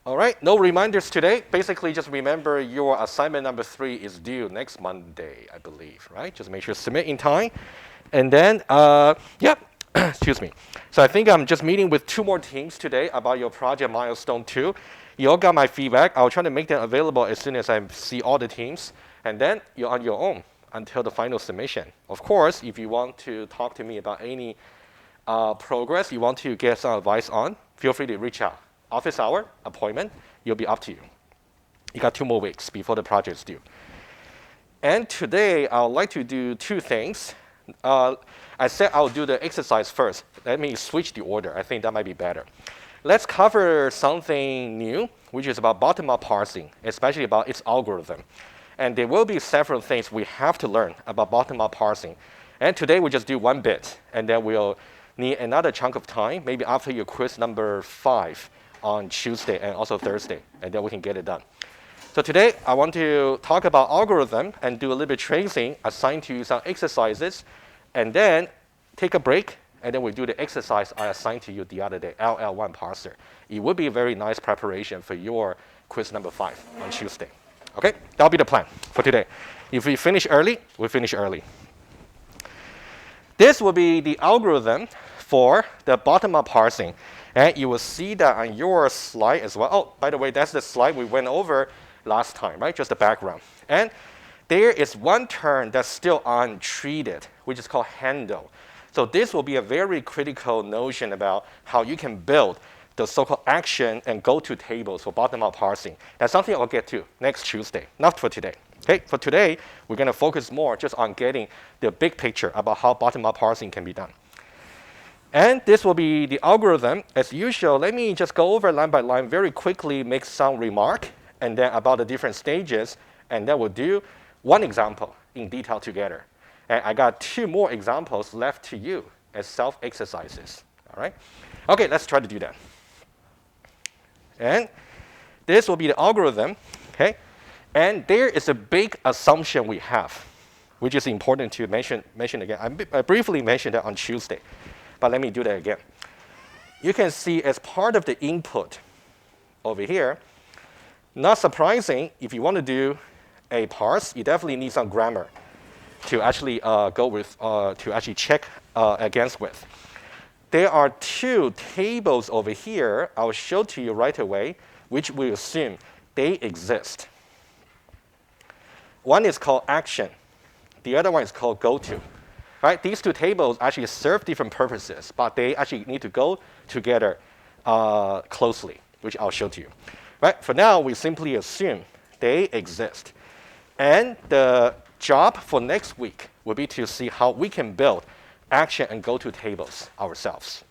All right, no reminders today. Basically, just remember your assignment number 3 is due next Monday, I believe, right? Just make sure to submit in time. And then, yeah, excuse me. So I think I'm just meeting with 2 more teams today about your project milestone 2. You all got my feedback. I'll try to make them available as soon as I see all the teams. And then you're on your own until the final submission. Of course, if you want to talk to me about any progress you want to get some advice on, feel free to reach out. Office hour, appointment, it'll be up to you. You got 2 more weeks before the project is due. And today, I would like to do 2 things. I said I'll do the exercise first. Let me switch the order. I think that might be better. Let's cover something new, which is about bottom-up parsing, especially about its algorithm. And there will be several things we have to learn about bottom-up parsing. And today, we just do 1 bit, and then we'll need another chunk of time, maybe after your quiz number 5 on Tuesday and also Thursday, and then we can get it done. So today, I want to talk about algorithm and do a little bit tracing, assign to you some exercises, and then take a break, and then we do the exercise I assigned to you the other day, LL1 parser. It would be a very nice preparation for your quiz number 5 on Tuesday. Okay, that'll be the plan for today. If we finish early, we finish early. This will be the algorithm for the bottom-up parsing. And you will see that on your slide as well. Oh, by the way, that's the slide we went over last time, right? Just the background. And there is 1 term that's still untreated, which is called handle. So this will be a very critical notion about how you can build the so-called action and go-to tables for bottom-up parsing. That's something I'll get to next Tuesday, not for today. Okay, for today, we're going to focus more just on getting the big picture about how bottom-up parsing can be done. And this will be the algorithm. As usual, let me just go over line by line very quickly, make some remark, and then about the different stages, and then we'll do 1 example in detail together. And I got 2 more examples left to you as self-exercises. All right? Okay, let's try to do that. And this will be the algorithm. Okay? And there is a big assumption we have, which is important to mention again. I briefly mentioned that on Tuesday. But let me do that again. You can see as part of the input over here, not surprising, if you want to do a parse, you definitely need some grammar to actually go with, to actually check against with. There are 2 tables over here I'll show to you right away, which we assume they exist. One is called action. The other one is called go-to. Right? These 2 tables actually serve different purposes, but they actually need to go together closely, which I'll show to you. Right? For now, we simply assume they exist. And the job for next week will be to see how we can build action and go-to tables ourselves.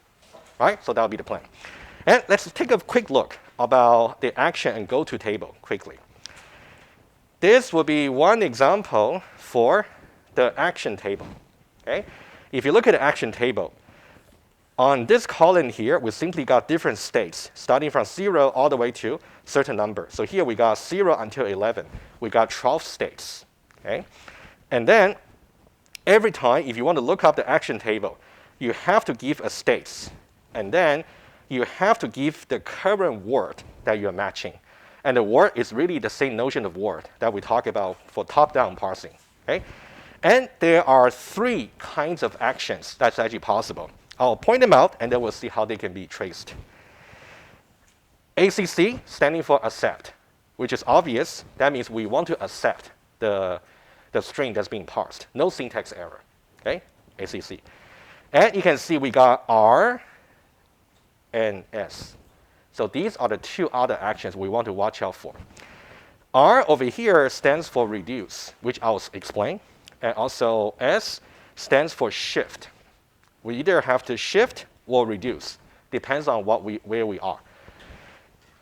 Right? So that'll be the plan. And let's take a quick look about the action and go-to table quickly. This will be 1 example for the action table. Okay? If you look at the action table, on this column here, we simply got different states, starting from 0 all the way to certain number. So here we got 0 until 11. We got 12 states. Okay? And then every time, if you want to look up the action table, you have to give a states. And then you have to give the current word that you're matching. And the word is really the same notion of word that we talk about for top-down parsing. Okay? And there are 3 kinds of actions that's actually possible. I'll point them out, and then we'll see how they can be traced. ACC, standing for accept, which is obvious. That means we want to accept the string that's being parsed. No syntax error. Okay? ACC. And you can see we got R and S. So these are the 2 other actions we want to watch out for. R over here stands for reduce, which I'll explain. And also S stands for shift. We either have to shift or reduce. Depends on where we are.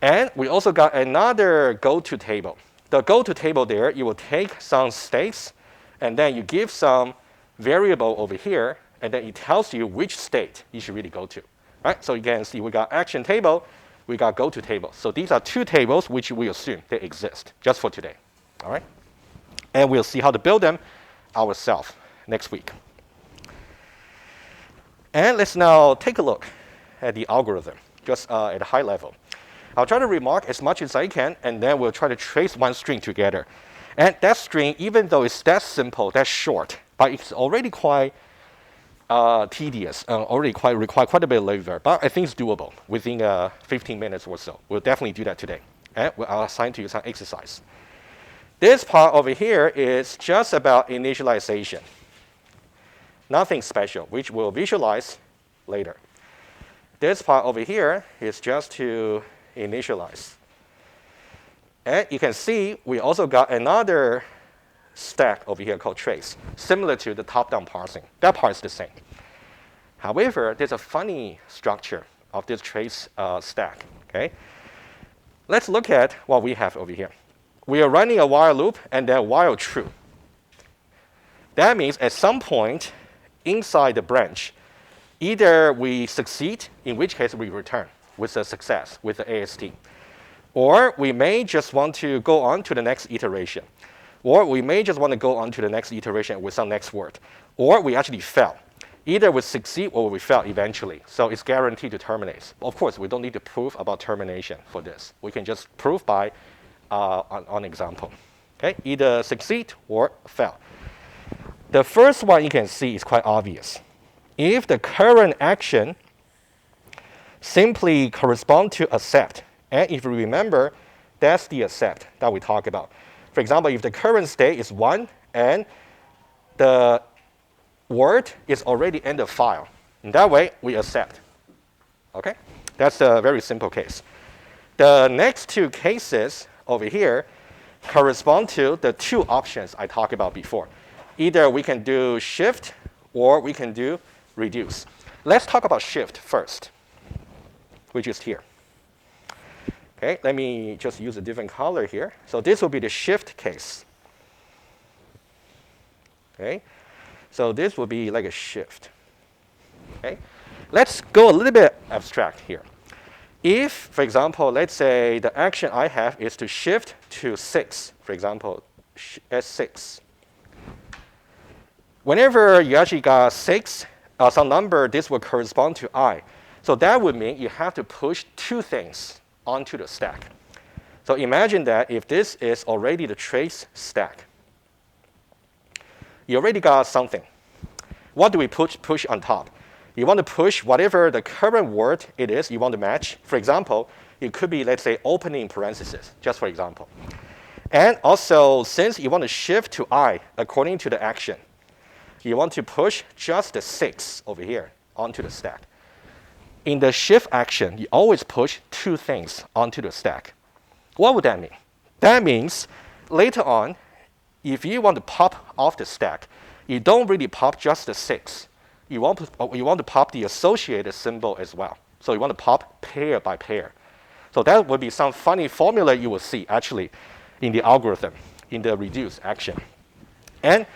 And we also got another go-to table. The go-to table there, you will take some states, and then you give some variable over here, and then it tells you which state you should really go to. Right? So you can see we got action table, we got go-to table. So these are 2 tables which we assume they exist just for today. All right? And we'll see how to build them ourselves next week. And let's now take a look at the algorithm, just at a high level. I'll try to remark as much as I can, and then we'll try to trace one string together. And that string, even though it's that simple, that short, but it's already quite tedious, already require quite a bit of labor, but I think it's doable within 15 minutes or so. We'll definitely do that today. And I'll assign to you some exercise. This part over here is just about initialization. Nothing special, which we'll visualize later. This part over here is just to initialize. And you can see we also got another stack over here called trace, similar to the top-down parsing. That part is the same. However, there's a funny structure of this trace stack. Okay? Let's look at what we have over here. We are running a while loop and then while true. That means at some point inside the branch, either we succeed, in which case we return with a success, with the AST. Or we may just want to go on to the next iteration. Or we may just want to go on to the next iteration with some next word. Or we actually fail. Either we succeed or we fail eventually. So it's guaranteed to terminate. Of course, we don't need to prove about termination for this. We can just prove by on example. Okay? Either succeed or fail. The first one you can see is quite obvious. If the current action simply corresponds to accept, and if you remember, that's the accept that we talk about. For example, if the current state is 1 and the word is already in the file, in that way, we accept. Okay? That's a very simple case. The next two cases over here correspond to the two options I talked about before. Either we can do shift or we can do reduce. Let's talk about shift first, which is here. Okay, let me just use a different color here. So this will be the shift case. Okay, so this will be like a shift. Okay, let's go a little bit abstract here. If, for example, let's say the action I have is to shift to 6, for example, S6. Whenever you actually got 6, some number, this will correspond to I. So that would mean you have to push two things onto the stack. So imagine that if this is already the trace stack, you already got something. What do we push on top? You want to push whatever the current word it is you want to match. For example, it could be, let's say, opening parenthesis, just for example. And also, since you want to shift to I according to the action, you want to push just the 6 over here onto the stack. In the shift action, you always push two things onto the stack. What would that mean? That means later on, if you want to pop off the stack, you don't really pop just the 6. You want to pop the associated symbol as well. So you want to pop pair by pair. So that would be some funny formula you will see actually in the algorithm, in the reduce action. And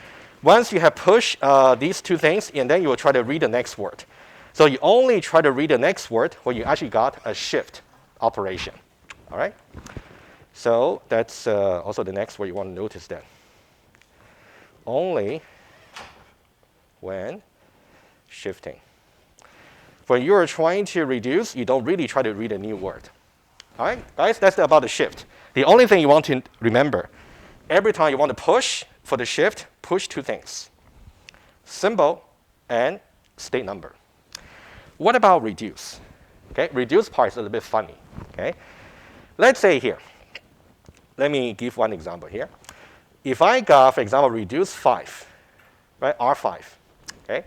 once you have pushed these two things, and then you will try to read the next word. So you only try to read the next word when you actually got a shift operation. All right? So that's also the next word you want to notice then. Only when shifting. When you are trying to reduce, you don't really try to read a new word. All right, guys, that's about the shift. The only thing you want to remember, every time you want to push for the shift, push two things. Symbol and state number. What about reduce? Okay, reduce part is a little bit funny. Okay, let's say here. Let me give one example here. If I got, for example, reduce 5, right, R5, okay,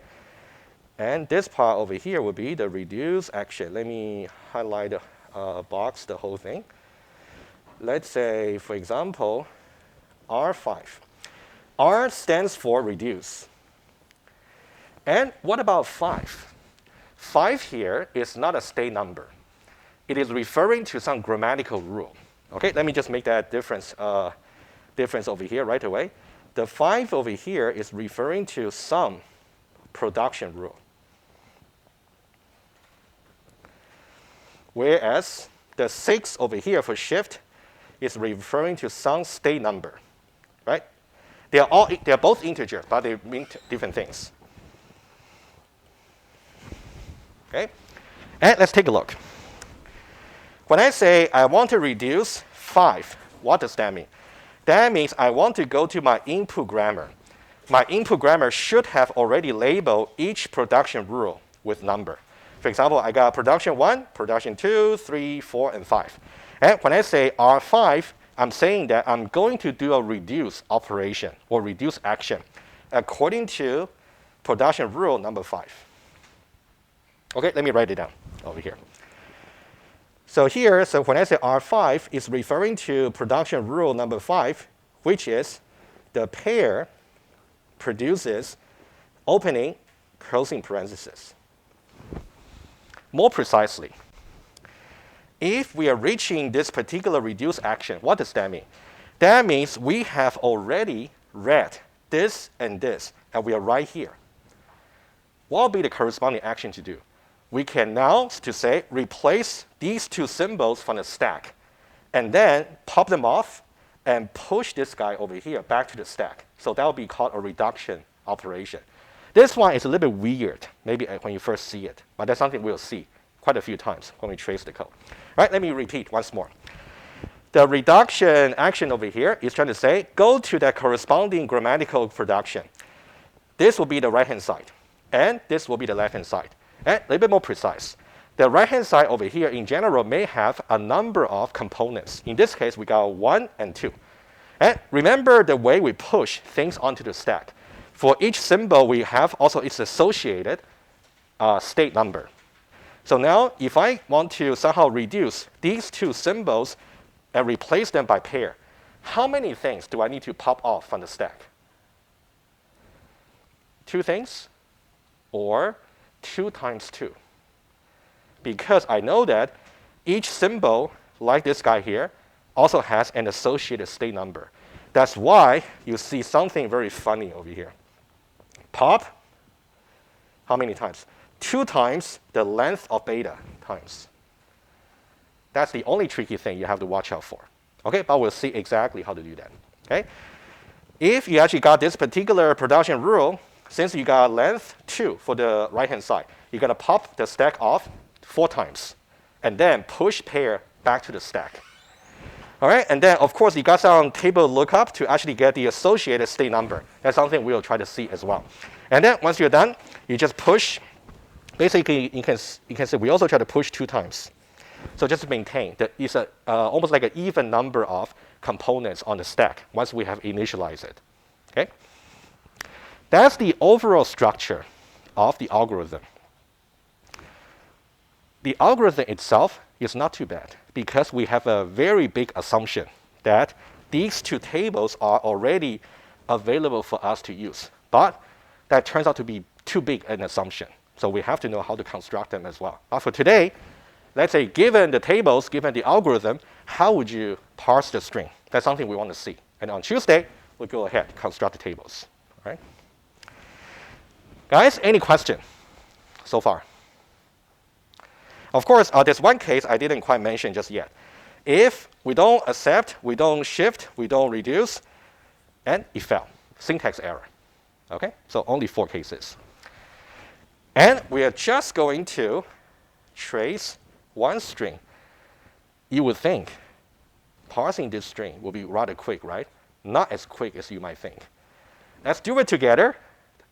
and this part over here would be the reduce action. Let me highlight box the whole thing. Let's say, for example, R5. R stands for reduce. And what about 5? 5 here is not a state number. It is referring to some grammatical rule. Okay, let me just make that difference over here right away. The 5 over here is referring to some production rule. Whereas the 6 over here for shift is referring to some state number, right? They are both integers, but they mean different things. Okay, and let's take a look. When I say I want to reduce 5, what does that mean? That means I want to go to my input grammar. My input grammar should have already labeled each production rule with number. For example, I got production 1, production 2, 3, 4, and 5. And when I say R5, I'm saying that I'm going to do a reduce operation or reduce action according to production rule number 5. Okay, let me write it down over here. So here, so when I say R5, it's referring to production rule number 5, which is the pair produces opening, closing parenthesis. More precisely, if we are reaching this particular reduce action, what does that mean? That means we have already read this, and we are right here. What will be the corresponding action to do? We can now, to say, replace these two symbols from the stack, and then pop them off and push this guy over here back to the stack. So that will be called a reduction operation. This one is a little bit weird, maybe when you first see it, but that's something we'll see quite a few times when we trace the code. All right, let me repeat once more. The reduction action over here is trying to say, go to that corresponding grammatical production. This will be the right-hand side, and this will be the left-hand side. And a little bit more precise. The right-hand side over here, in general, may have a number of components. In this case, we got 1 and 2. And remember the way we push things onto the stack. For each symbol, we have also its associated state number. So now, if I want to somehow reduce these two symbols and replace them by pair, how many things do I need to pop off from the stack? 2 things, or 2 times 2. Because I know that each symbol, like this guy here, also has an associated state number. That's why you see something very funny over here. Pop, how many times? 2 times the length of beta times. That's the only tricky thing you have to watch out for. Okay, but we'll see exactly how to do that. Okay? If you actually got this particular production rule, since you got length 2 for the right-hand side, you're going to pop the stack off 4 times, and then push pair back to the stack. All right, and then, of course, you got some table lookup to actually get the associated state number. That's something we'll try to see as well. And then, once you're done, you just push. Basically, you can see we also try to push 2 times. So just to maintain that it's almost like an even number of components on the stack once we have initialized it. Okay? That's the overall structure of the algorithm. The algorithm itself is not too bad because we have a very big assumption that these 2 tables are already available for us to use. But that turns out to be too big an assumption. So we have to know how to construct them as well. But for today, let's say given the tables, given the algorithm, how would you parse the string? That's something we want to see. And on Tuesday, we'll go ahead and construct the tables. All right? Guys, any question so far? Of course, there's one case I didn't quite mention just yet. If we don't accept, we don't shift, we don't reduce, and it fell. Syntax error. Okay? So only 4 cases. And we are just going to trace one string. You would think parsing this string will be rather quick, right? Not as quick as you might think. Let's do it together.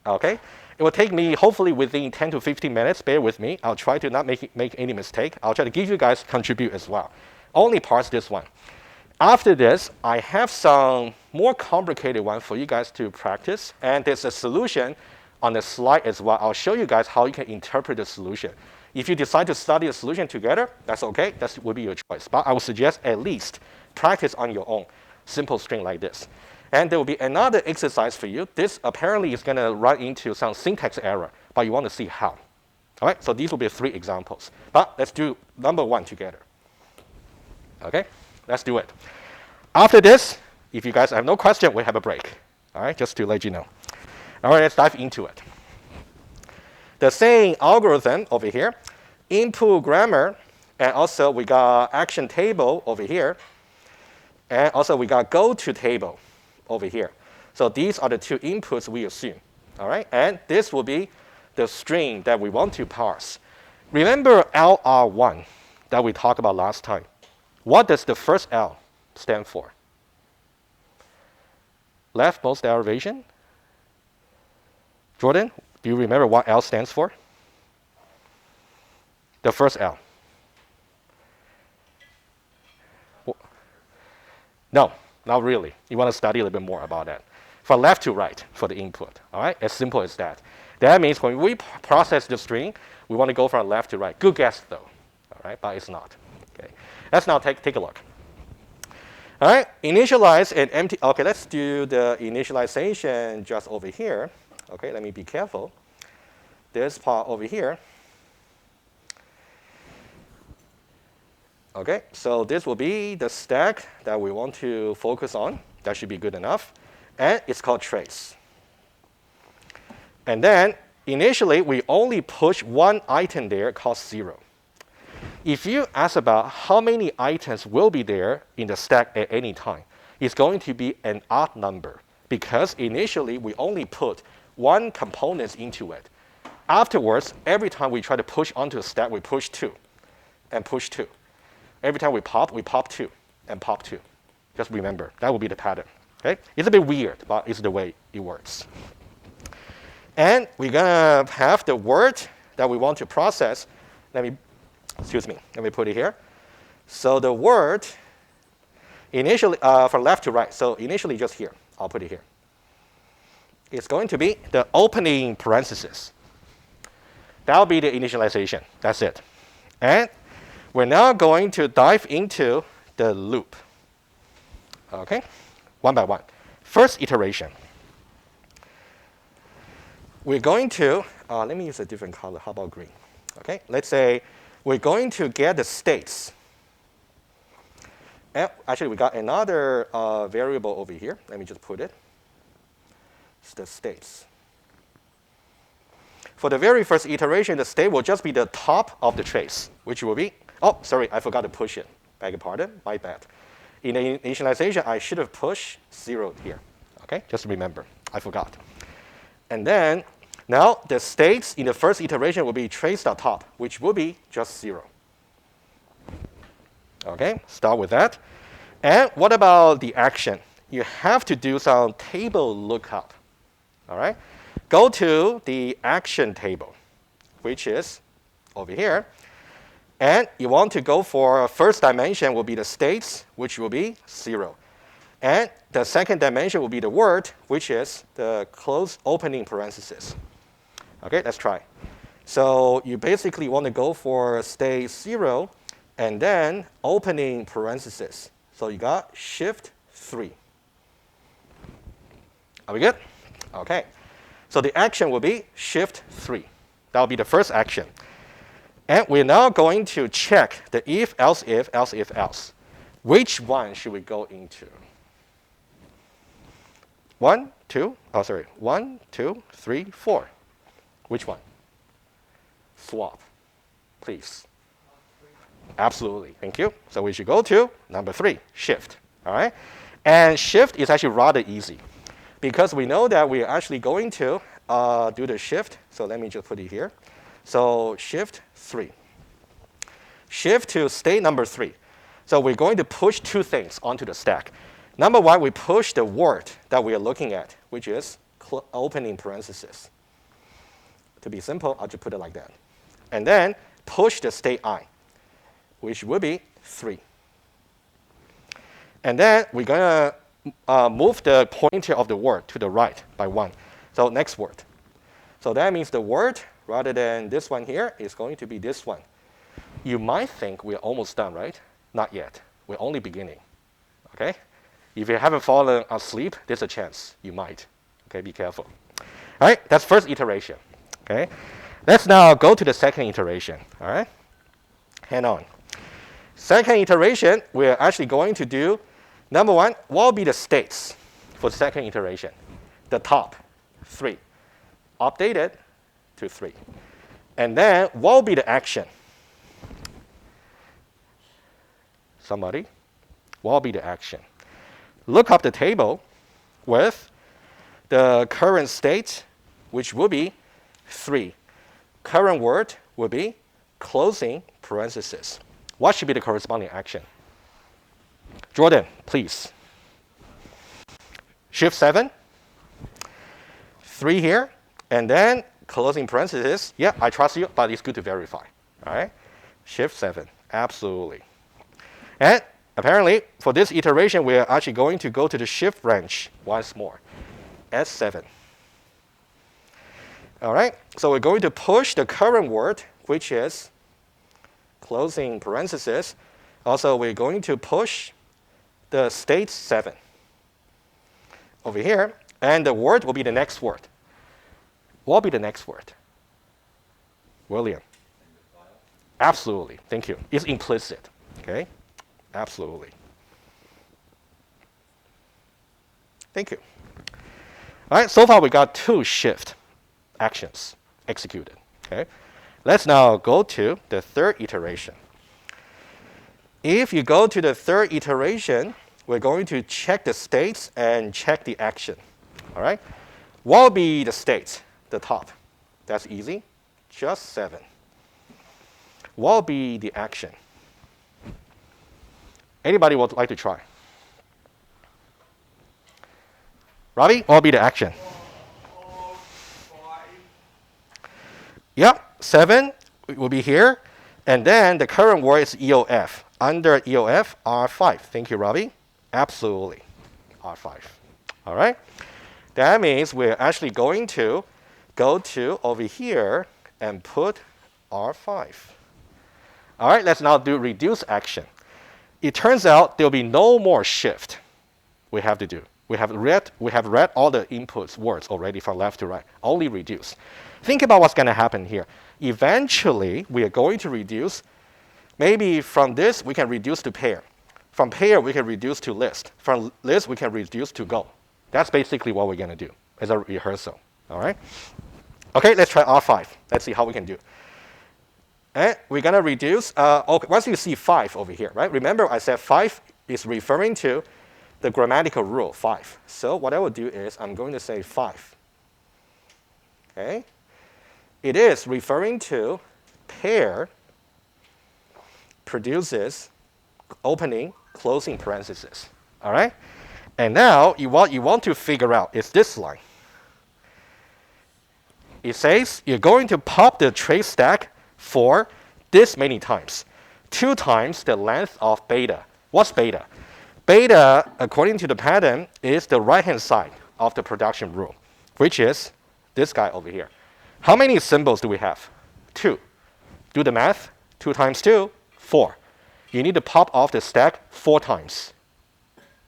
Okay? It will take me, hopefully, within 10 to 15 minutes. Bear with me. I'll try to not make any mistake. I'll try to give you guys contribute as well. Only parse this one. After this, I have some more complicated one for you guys to practice. And there's a solution on the slide as well. I'll show you guys how you can interpret the solution. If you decide to study the solution together, that's okay. That will be your choice. But I would suggest at least practice on your own. Simple string like this. And there will be another exercise for you. This apparently is going to run into some syntax error, but you want to see how. All right, so these will be 3 examples. But let's do number 1 together. Okay, let's do it. After this, if you guys have no question, we have a break. All right, just to let you know. All right, let's dive into it. The same algorithm over here, input grammar, and also we got action table over here, and also we got go to table over here. So these are the 2 inputs we assume. All right, and this will be the string that we want to parse. Remember LR1. that we talked about last time. What does the first L stand for? Leftmost derivation? Jordan, do you remember what L stands for? The first L. No, not really. You want to study a little bit more about that. From left to right for the input, all right? As simple as that. That means when we process the string, we want to go from left to right. Good guess, though, all right? But it's not. Okay. Let's now take a look. All right, initialize an empty. Okay, let's do the initialization just over here. Okay, let me be careful. This part over here. Okay, so this will be the stack that we want to focus on. That should be good enough. And it's called trace. And then initially, we only push one item there called 0. If you ask about how many items will be there in the stack at any time, it's going to be an odd number because initially we only put one component into it. Afterwards, every time we try to push onto the stack, we push 2 and push 2. Every time we pop 2 and pop 2. Just remember, that will be the pattern. Okay? It's a bit weird, but it's the way it works. And we're going to have the word that we want to process. Let me put it here. So the word, initially, from left to right, so initially just here. I'll put it here. It's going to be the opening parenthesis. That'll be the initialization. That's it. And we're now going to dive into the loop. Okay? One by one. First iteration. We're going to, let me use a different color. How about green? Okay? Let's say we're going to get the states. And actually, we got another variable over here. Let me just put it. It's the states. For the very first iteration, the state will just be the top of the trace, which will be, oh, sorry, I forgot to push it. Beg your pardon, my bad. In the initialization, I should have pushed 0 here. Okay, just remember, I forgot. And then, now the states in the first iteration will be trace.top, which will be just 0. Okay, start with that. And what about the action? You have to do some table lookup. All right, go to the action table, which is over here. And you want to go for first dimension will be the states, which will be 0. And the second dimension will be the word, which is the close opening parenthesis. Okay, let's try. So you basically want to go for state 0 and then opening parenthesis. So you got shift 3. Are we good? Okay. So the action will be shift 3. That will be the first action. And we're now going to check the if, else, if, else, if, else. Which one should we go into? 1, 2, 3, 4. Which one? Swap, please. Absolutely, thank you. So we should go to number 3, shift. All right? And shift is actually rather easy because we know that we're actually going to do the shift. So let me just put it here. So shift 3. Shift to state number 3. So we're going to push 2 things onto the stack. Number 1, we push the word that we are looking at, which is opening parenthesis. To be simple, I'll just put it like that. And then push the state I, which will be 3. And then we're going to move the pointer of the word to the right by 1. So next word. So that means the word, rather than this one here, is going to be this one. You might think we're almost done, right? Not yet. We're only beginning. Okay? If you haven't fallen asleep, there's a chance you might. Okay, be careful. All right, that's first iteration. Okay? Let's now go to the second iteration. All right? Hang on. Second iteration, we're actually going to do, number 1, what will be the states for the second iteration? The top, 3. Update it to 3. And then what will be the action? Somebody? What will be the action? Look up the table with the current state, which will be 3. Current word will be closing parenthesis. what should be the corresponding action? Jordan, please. Shift 7, 3 here, and then closing parenthesis. Yeah, I trust you, but it's good to verify. All right? Shift 7, absolutely. And apparently, for this iteration, we're actually going to go to the shift branch once more. S7. All right, so we're going to push the current word, which is closing parenthesis. Also, we're going to push the state 7 over here, and the word will be the next word. What will be the next word? William. Absolutely, thank you. It's implicit, okay? Absolutely. Thank you. All right, so far we got 2 shift actions executed, okay? Let's now go to the 3rd iteration. If you go to the 3rd iteration, we're going to check the states and check the action, all right? What will be the state, the top? That's easy, just 7. What will be the action? Anybody would like to try? Robbie, what will be the action? Yep, 7 will be here. And then the current word is EOF. Under EOF, R5. Thank you, Robbie. Absolutely, R5. All right? That means we're actually going to go to over here and put R5. All right, let's now do reduce action. It turns out there'll be no more shift we have to do. We have read all the inputs words already from left to right, only reduce. Think about what's going to happen here. Eventually, we are going to reduce. Maybe from this, we can reduce to pair. From pair, we can reduce to list. From list, we can reduce to go. That's basically what we're going to do as a rehearsal. All right? Okay, let's try R5. Let's see how we can do. And we're going to reduce. Okay, once you see 5 over here, right? Remember, I said 5 is referring to the grammatical rule, 5. So what I will do is I'm going to say 5. Okay? It is referring to pair produces opening, closing parenthesis. All right? And now what you want to figure out is this line. It says you're going to pop the trace stack for this many times. 2 times the length of beta. What's beta? Beta, according to the pattern, is the right-hand side of the production rule, which is this guy over here. How many symbols do we have? 2. Do the math. 2 times 2, 4. You need to pop off the stack 4 times.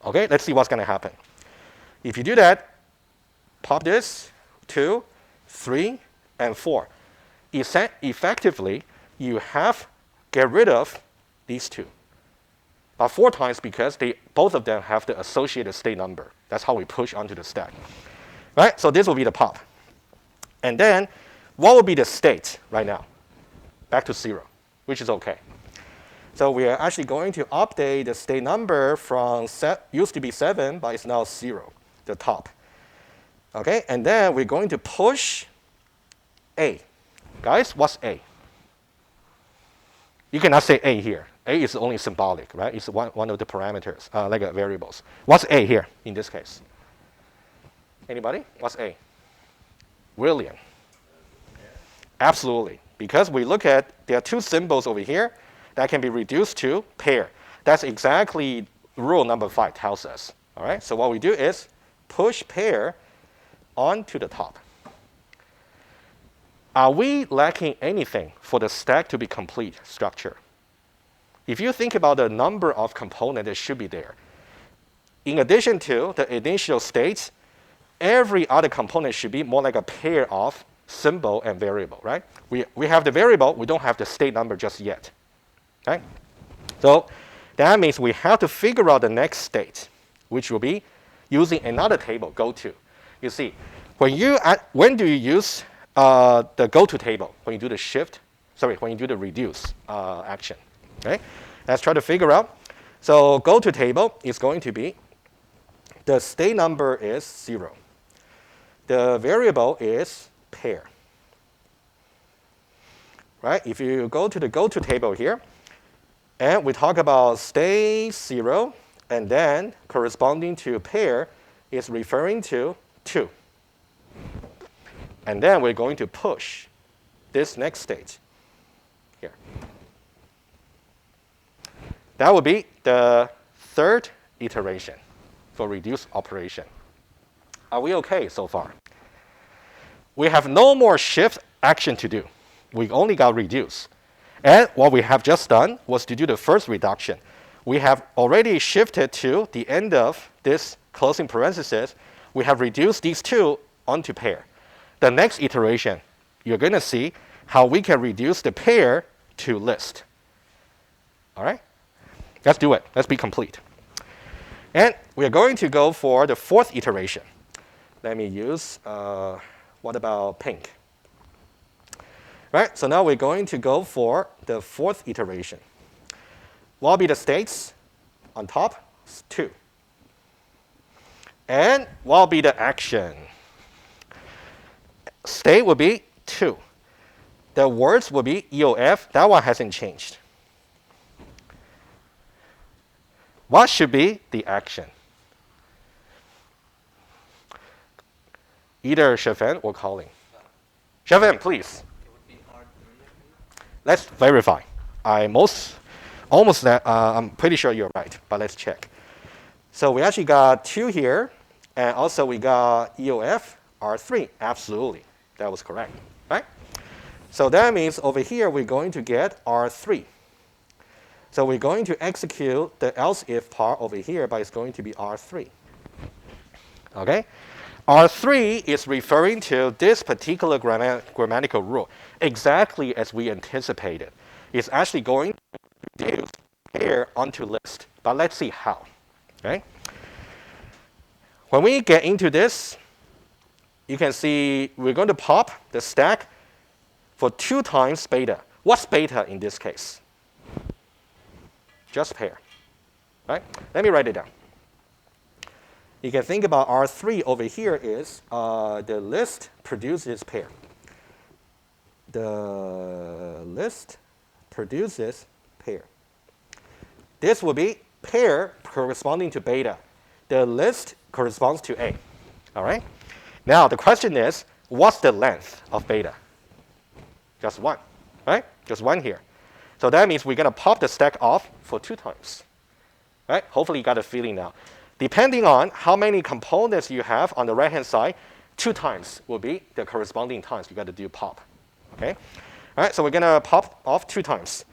Okay, let's see what's going to happen. If you do that, pop this, 2, 3, and 4. Effectively, you have get rid of these 2. 4 times because both of them have the associated state number. That's how we push onto the stack. Right? So this will be the pop. And then, what will be the state right now? Back to 0, which is okay. So we are actually going to update the state number from used to be 7, but it's now 0, the top. Okay, and then we're going to push A. Guys, what's A? You cannot say A here. A is only symbolic, right? It's one of the parameters, like variables. What's A here in this case? Anybody? What's A? William. Absolutely. Because we look at, there are 2 symbols over here that can be reduced to pair. That's exactly rule number 5 tells us. All right? So what we do is push pair onto the top. Are we lacking anything for the stack to be complete structure? If you think about the number of components that should be there, in addition to the initial states, every other component should be more like a pair of symbol and variable, right? We have the variable, we don't have the state number just yet, right? So that means we have to figure out the next state, which will be using another table, goto. You see, when do you use the goto table? When you do the shift, when you do the reduce action. Okay, let's try to figure out. So goto table is going to be the state number is 0. The variable is pair. Right? If you go to the goto table here, And we talk about state 0, and then corresponding to pair is referring to 2. And then we're going to push this next state here. That would be the third iteration for reduce operation. Are we okay so far? We have no more shift action to do. We only got reduce. And what we have just done was to do the first reduction. We have already shifted to the end of this closing parenthesis. We have reduced these two onto pair. The next iteration, you're going to see how we can reduce the pair to list. All right? Let's do it. Let's be complete. And we're going to go for the fourth iteration. Let me use, what about pink? Right, so now we're going to go for the fourth iteration. What will be the states on top? 2. And what will be the action? State will be 2. The words will be EOF. That one hasn't changed. What should be the action? Either Chevin or Colin. Chevin, please. Let's verify. I'm pretty sure you're right, but let's check. So we actually got 2 here, and also we got EOF R3. Absolutely, that was correct, right? So that means over here we're going to get R3. So we're going to execute the else if part over here, but it's going to be R3. Okay? R3 is referring to this particular grammatical rule, exactly as we anticipated. It's actually going to reduce pair onto list, but let's see how. Okay? When we get into this, you can see we're going to pop the stack for 2 times beta. What's beta in this case? Just pair. Right? Let me write it down. You can think about R3 over here is the list produces pair. The list produces pair. This will be pair corresponding to beta. The list corresponds to A. All right? Now, the question is, what's the length of beta? Just 1, right? Just 1 here. So that means we're going to pop the stack off for 2 times. Right? Hopefully you got a feeling now. Depending on how many components you have on the right-hand side, 2 times will be the corresponding times you got to do pop. Okay? All right, so we're going to pop off 2 times.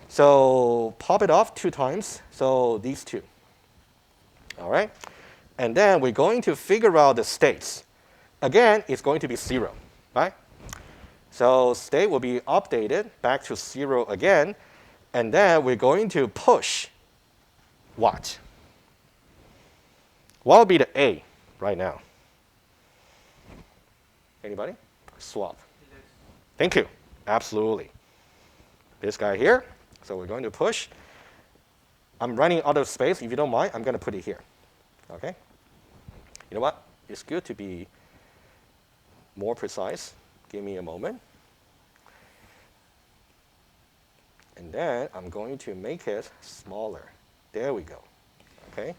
So pop it off 2 times, so these 2. All right? And then we're going to figure out the states. Again, it's going to be 0, right? So state will be updated back to 0 again, and then we're going to push what? What will be the A right now? Anybody? Swap. Thank you. Absolutely. This guy here. So we're going to push. I'm running out of space. If you don't mind, I'm going to put it here. Okay? You know what? It's good to be more precise. Give me a moment. And then I'm going to make it smaller. There we go. Okay?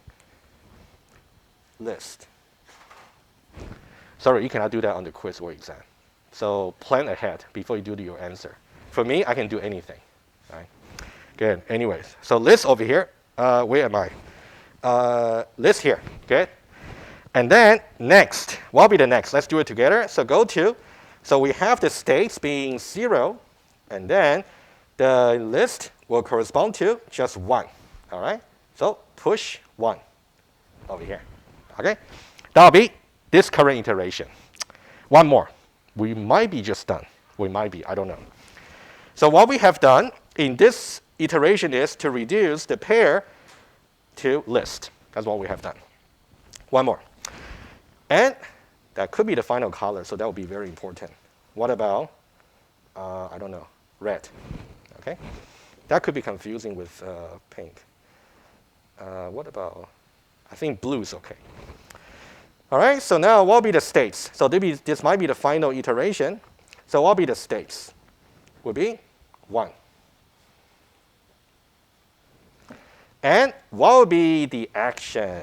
List. Sorry, you cannot do that on the quiz or exam. So plan ahead before you do your answer. For me, I can do anything. Right? Good. Anyways, so list over here. Where am I? List here. Good. And then next. What will be the next? Let's do it together. So go to. So we have the states being 0, and then the list will correspond to just 1. All right? So push 1 over here. Okay? That'll be this current iteration. One more. We might be just done. We might be. I don't know. So what we have done in this iteration is to reduce the pair to list. That's what we have done. One more. And that could be the final color, so that will be very important. What about, I don't know, red? Okay? That could be confusing with pink. What about, I think blue is okay. All right, so now what will be the states? So this might be the final iteration. So what will be the states? Will be 1. And what will be the action?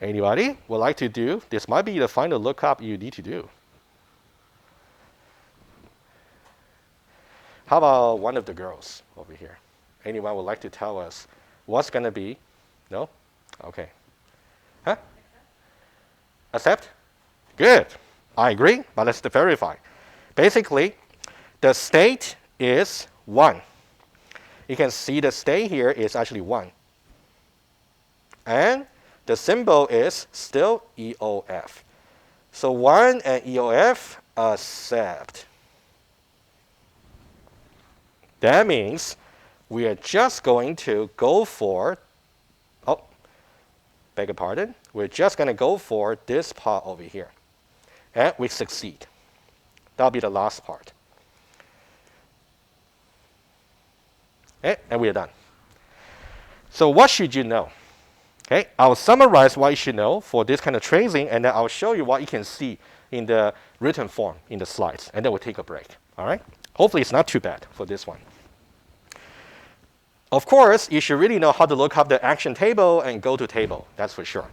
Anybody would like to do? This might be the final lookup you need to do. How about one of the girls over here? Anyone would like to tell us what's going to be? No? Okay. Huh? Accept? Good. I agree, but let's verify. Basically, the state is 1. You can see the state here is actually 1. And the symbol is still EOF. So 1 and EOF accept. That means we are just going to go for, oh, beg your pardon, we're just going to go for this part over here. And we succeed. That'll be the last part. Okay, and we are done. So what should you know? Okay, I'll summarize what you should know for this kind of tracing, and then I'll show you what you can see in the written form in the slides, and then we'll take a break. All right? Hopefully it's not too bad for this one. Of course, you should really know how to look up the action table and go to table. That's for sure.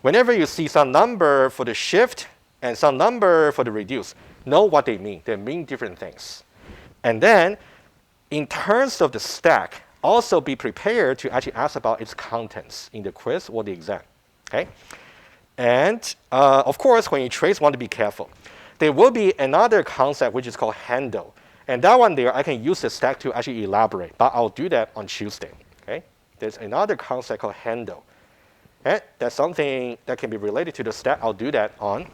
Whenever you see some number for the shift and some number for the reduce, know what they mean. They mean different things. And then, in terms of the stack, also be prepared to actually ask about its contents in the quiz or the exam. Okay? And of course, when you trace, want to be careful. There will be another concept which is called handle. And that one there, I can use the stack to actually elaborate, but I'll do that on Tuesday. Okay? There's another concept called handle. And that's something that can be related to the stack. I'll do that on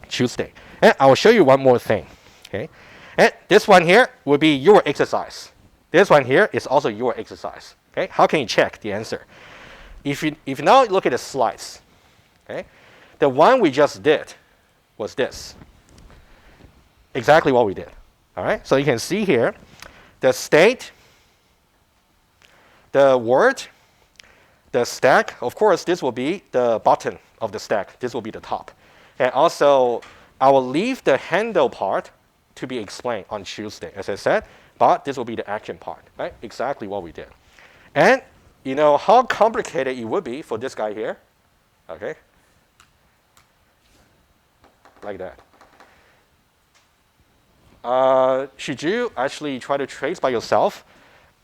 Tuesday. And I'll show you one more thing. Okay? And this one here will be your exercise. This one here is also your exercise. Okay? How can you check the answer? If you now look at the slides, okay? The one we just did was this. Exactly what we did. All right? So you can see here the state, the word, the stack. Of course, this will be the bottom of the stack. This will be the top. And also, I will leave the handle part to be explained on Tuesday, as I said, but this will be the action part, right? Exactly what we did. And you know how complicated it would be for this guy here, okay? Like that. Should you actually try to trace by yourself?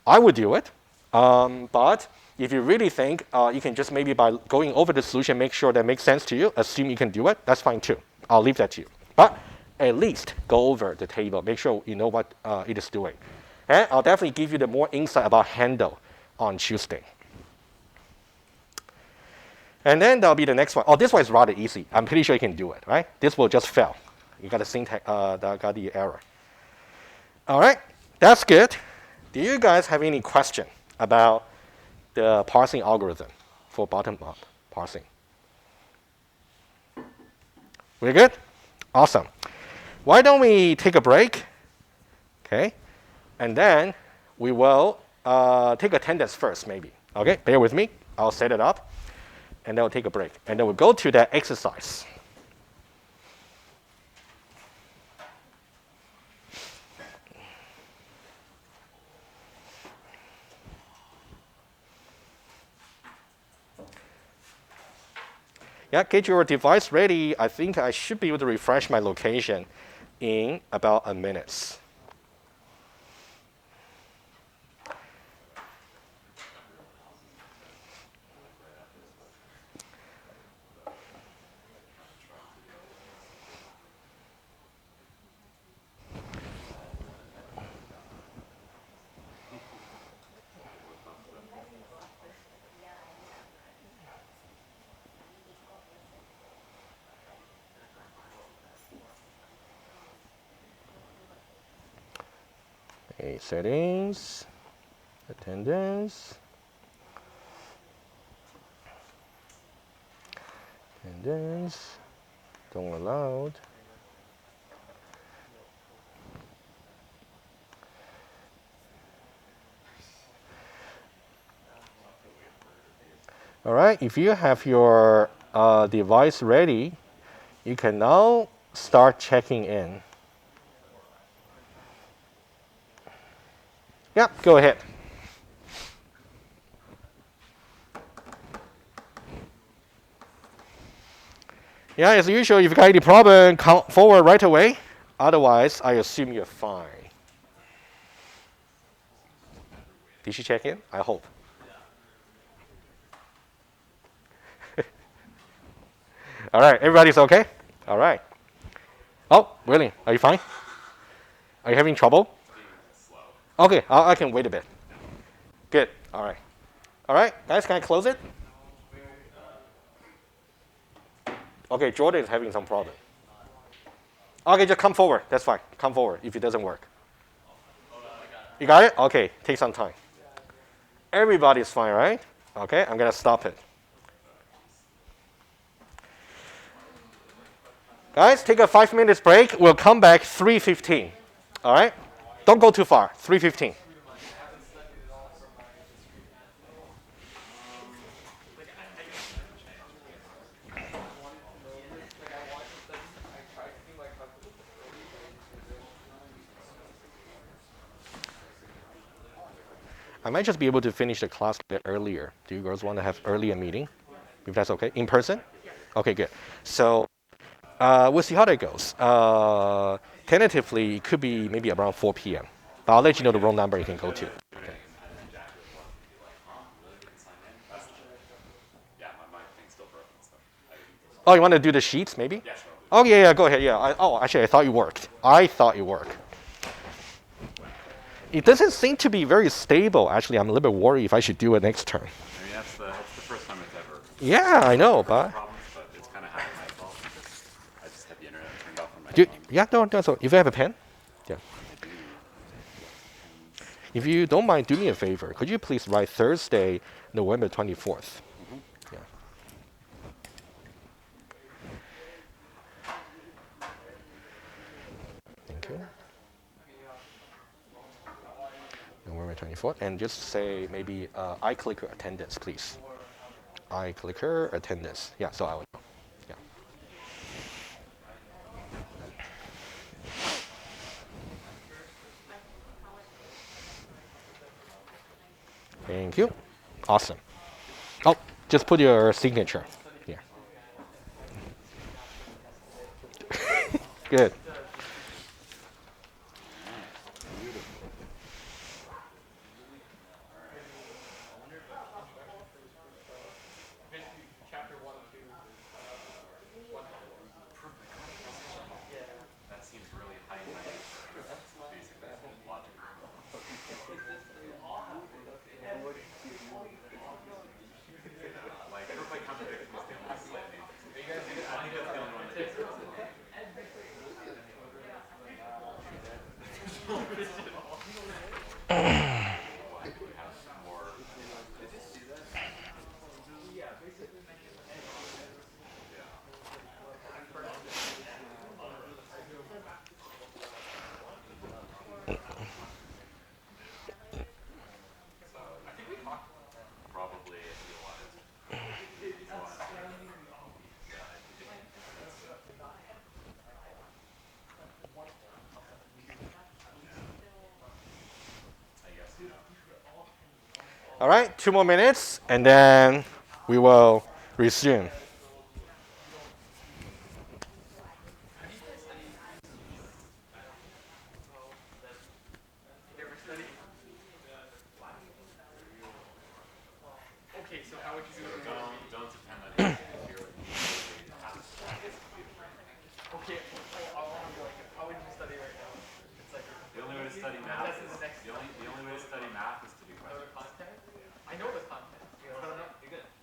I would do it, but if you really think you can just maybe by going over the solution, make sure that makes sense to you, assume you can do it, that's fine too. I'll leave that to you. But at least go over the table, make sure you know what it is doing. And I'll definitely give you the more insight about handle on Tuesday. And then there'll be the next one. Oh, this one is rather easy. I'm pretty sure you can do it, right? This will just fail. You got the syntax, got the error. All right, that's good. Do you guys have any question about the parsing algorithm for bottom-up parsing? We're good? Awesome. Why don't we take a break? Okay, and then we will take attendance first, maybe. Okay, bear with me. I'll set it up, and then we'll take a break, and then we'll go to that exercise. Yeah, get your device ready. I think I should be able to refresh my location in about a minute. Okay, settings, attendance, don't allowed. All right, if you have your device ready, you can now start checking in. Yeah, go ahead. Yeah, as usual, if you got any problem, come forward right away. Otherwise, I assume you're fine. Did she check in? I hope. All right, everybody's okay? All right. Oh, really? Are you fine? Are you having trouble? Okay, I can wait a bit. Good. All right. All right, guys, can I close it? Okay, Jordan is having some problem. Okay, just come forward. That's fine. Come forward if it doesn't work. You got it? Okay, take some time. Everybody's fine, right? Okay, I'm going to stop it. Guys, take a 5 minutes break. We'll come back 3:15. All right? Don't go too far. 3:15. I might just be able to finish the class a bit earlier. Do you girls want to have earlier meeting? If that's okay. In person? Okay, good. So we'll see how that goes. Tentatively, it could be maybe around 4 p.m. But I'll let you know the wrong number you can go to. Okay. Oh, you want to do the sheets, maybe? Yeah, sure. Oh, yeah, go ahead. Yeah. Actually, I thought it worked. I thought it worked. It doesn't seem to be very stable. Actually, I'm a little bit worried if I should do it next turn. I mean, that's the first time it's ever. Yeah, I know, but. Problems, but it's kind of half my fault. I just had the internet turned off on my phone. Yeah, no. So if you have a pen, yeah. If you don't mind, do me a favor. Could you please write Thursday, November 24th? Yeah. Thank you. November 24th, and just say maybe iClicker attendance, please. iClicker attendance. Yeah, so I would know. Yeah. Thank you. Awesome. Oh, just put your signature. Yeah. Good. That seems really high maintenance. Basically, logic. Like, I don't like contradiction is the only slightly. I think that's the only one that gets it. Probably if you wanted. I guess, you know. All right, 2 more minutes, and then we will resume. Okay, so how would you do it? Don't depend on your computer. Okay, how would you study right now? It's like The only way to study math is the only way to study math is to do other questions. content. I know the content,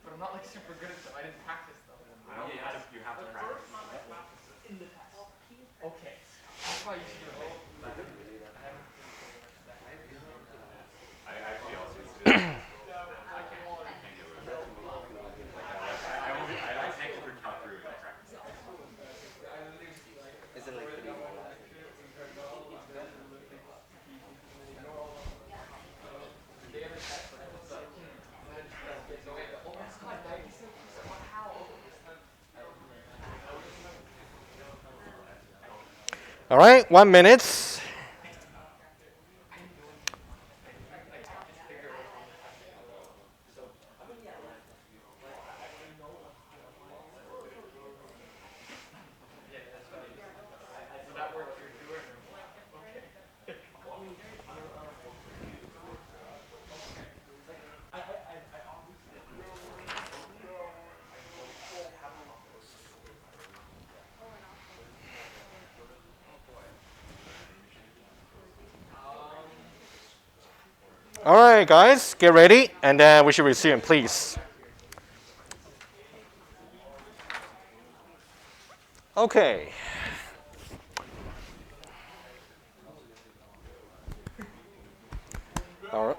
but I'm not like super good at them. I didn't practice them. You have to practice. In the test. Okay, that's why you should do it. I actually also used to do that. I can't do it. I can't get through count through without practicing. Isn't like pretty All right, 1 minute. All right, guys, get ready, and then we should resume, please. Okay. All right.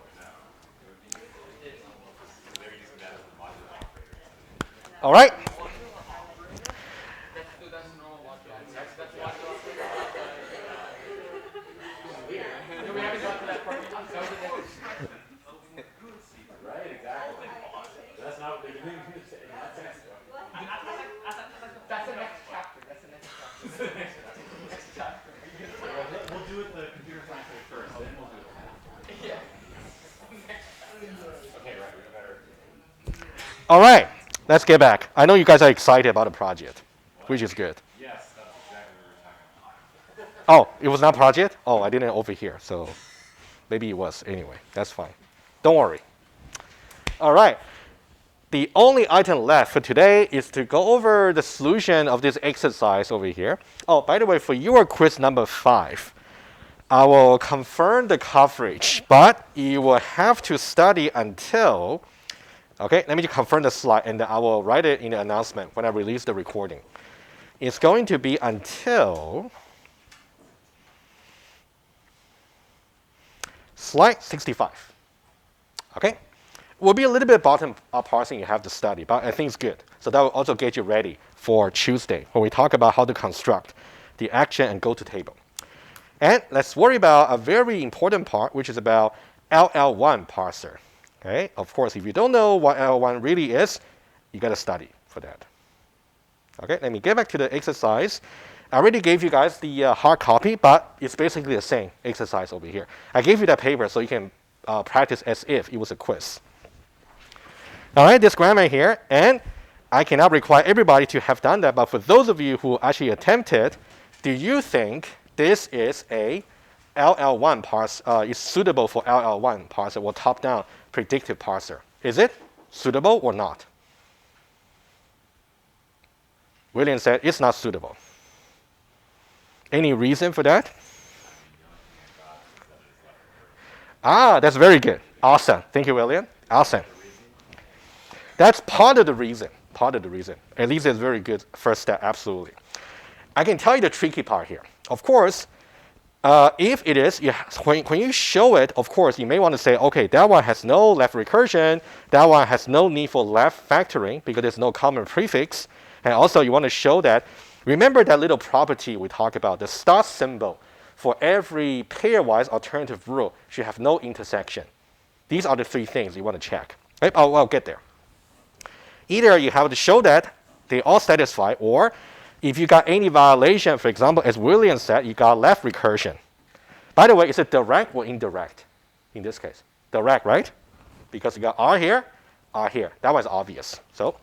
All right. That's normal watch. That's watch. We haven't got to that part. That was the next. Right, exactly. That's not what they're doing. That's the next chapter. That's the next chapter. Next chapter. We'll do it the computer science way first, then we'll do it. Yeah. Okay, right, we better. All right. Let's get back. I know you guys are excited about the project, which is good. Yes, that's exactly what we were talking about. Oh, it was not project? Oh, I didn't overhear, so maybe it was. Anyway, that's fine. Don't worry. All right. The only item left for today is to go over the solution of this exercise over here. Oh, by the way, for your quiz number 5, I will confirm the coverage, but you will have to study until, okay, let me confirm the slide, and then I will write it in the announcement when I release the recording. It's going to be until slide 65. Okay? Will be a little bit bottom up parsing you have to study, but I think it's good. So that will also get you ready for Tuesday when we talk about how to construct the action and go to table. And let's worry about a very important part, which is about LL1 parser. Okay? Of course, if you don't know what LL1 really is, you got to study for that. Okay, let me get back to the exercise. I already gave you guys the hard copy, but it's basically the same exercise over here. I gave you that paper so you can practice as if it was a quiz. All right, this grammar here, and I cannot require everybody to have done that, but for those of you who actually attempted, do you think this is a LL1 parser, is suitable for LL1 parser or top-down predictive parser? Is it suitable or not? William said it's not suitable. Any reason for that? Ah, that's very good. Awesome. Thank you, William. Awesome. That's part of the reason. Part of the reason. At least it's a very good first step, absolutely. I can tell you the tricky part here. Of course, if it is, when you show it, of course, you may want to say, okay, that one has no left recursion. That one has no need for left factoring because there's no common prefix. And also, you want to show that, remember that little property we talked about, the star symbol for every pairwise alternative rule should have no intersection. These are the 3 things you want to check. Right? I'll get there. Either you have to show that they all satisfy, or if you got any violation, for example, as William said, you got left recursion. By the way, is it direct or indirect in this case? Direct, right? Because you got R here, R here. That was obvious. So,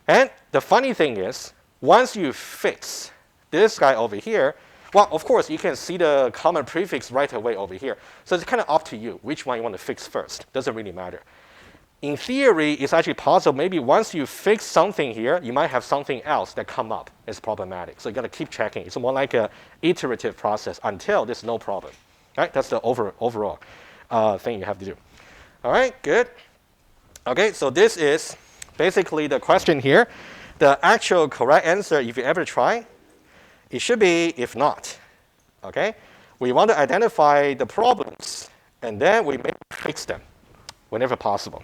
and the funny thing is, once you fix this guy over here, well, of course, you can see the common prefix right away over here. So it's kind of up to you which one you want to fix first. Doesn't really matter. In theory, it's actually possible maybe once you fix something here, you might have something else that come up as problematic. So you got to keep checking. It's more like an iterative process until there's no problem. Right? That's the overall thing you have to do. All right, good. Okay, so this is basically the question here. The actual correct answer, if you ever try, it should be if not. Okay? We want to identify the problems, and then we may fix them whenever possible.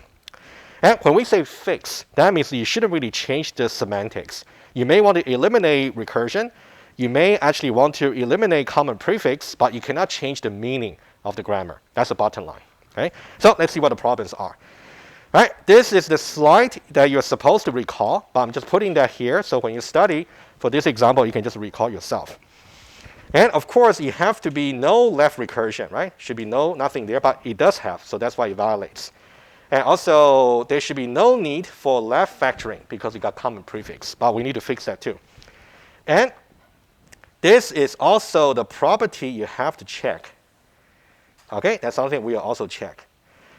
And when we say fix, that means you shouldn't really change the semantics. You may want to eliminate recursion. You may actually want to eliminate common prefix, but you cannot change the meaning of the grammar. That's the bottom line. Okay? So let's see what the problems are. All right, this is the slide that you're supposed to recall, but I'm just putting that here so when you study for this example, you can just recall yourself. And of course, you have to be no left recursion, right? Should be nothing there, but it does have, so that's why it violates. And also, there should be no need for left factoring because you got common prefix, but we need to fix that too. And this is also the property you have to check. Okay, that's something we will also check.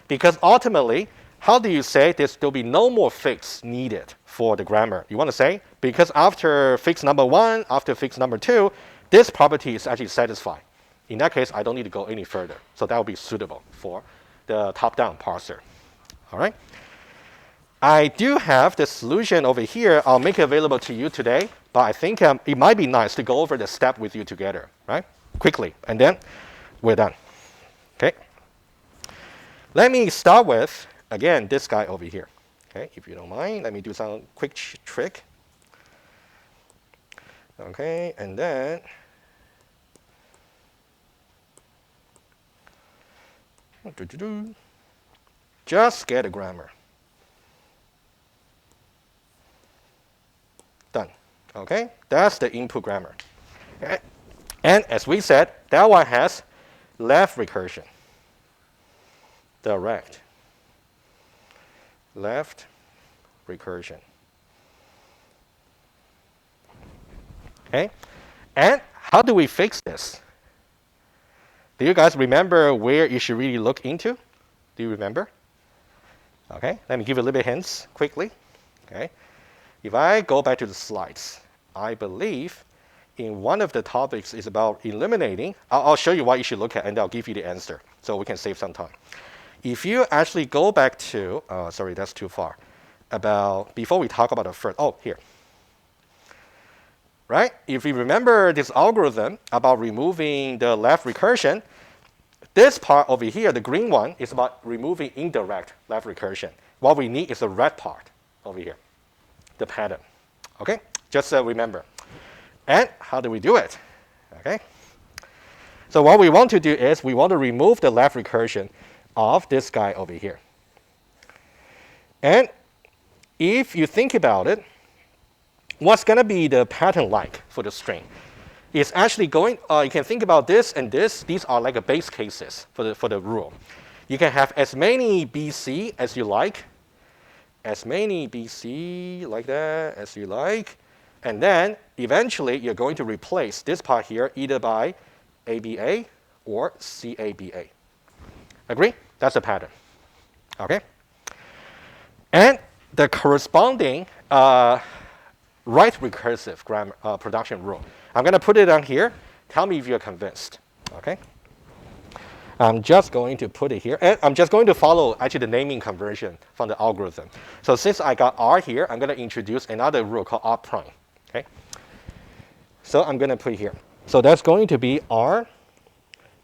Because ultimately, how do you say there'll be no more fix needed for the grammar? You want to say, because after fix number 1, after fix number 2, this property is actually satisfied. In that case, I don't need to go any further. So that will be suitable for the top-down parser. All right. I do have the solution over here. I'll make it available to you today, but I think it might be nice to go over the step with you together, right? Quickly, and then we're done. Okay. Let me start with, again, this guy over here. Okay, if you don't mind, let me do some quick trick. Okay, and then just get a grammar. Done. Okay, that's the input grammar. Okay. And as we said, that one has left recursion. Direct. Left recursion. Okay, and how do we fix this? Do you guys remember where you should really look into? Do you remember? Okay, let me give you a little bit hints quickly. Okay, if I go back to the slides, I believe in one of the topics is about eliminating. I'll show you what you should look at, and I'll give you the answer so we can save some time. If you actually go back to, sorry, that's too far. Before we talk about the first, here. Right? If you remember this algorithm about removing the left recursion, this part over here, the green one, is about removing indirect left recursion. What we need is the red part over here, the pattern. Okay? Just remember. And how do we do it? Okay? So what we want to do is we want to remove the left recursion of this guy over here. And if you think about it, what's going to be the pattern like for the string? It's actually going, you can think about this and this. These are like a base cases for the rule. You can have as many BC as you like, as many BC like that as you like, and then eventually you're going to replace this part here either by ABA or CABA. Agree? That's a pattern. Okay? And the corresponding right recursive grammar production rule. I'm going to put it down here. Tell me if you're convinced. Okay? I'm just going to put it here. And I'm just going to follow actually the naming conversion from the algorithm. So since I got R here, I'm going to introduce another rule called R prime. Okay? So I'm going to put here. So that's going to be R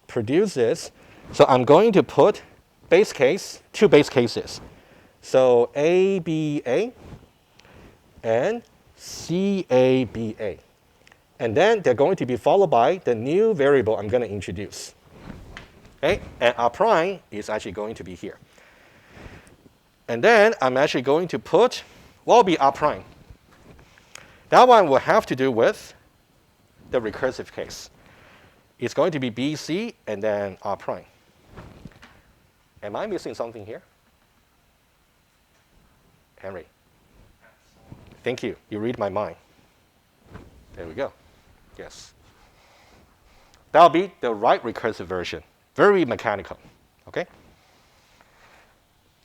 produces. So I'm going to put base case, two base cases. So ABA and CABA. And then they're going to be followed by the new variable I'm going to introduce. Okay? And R prime is actually going to be here. And then I'm actually going to put, what will be R prime? That one will have to do with the recursive case. It's going to be BC and then R prime. Am I missing something here? Henry. Thank you. You read my mind. There we go. Yes. That'll be the right recursive version. Very mechanical. Okay?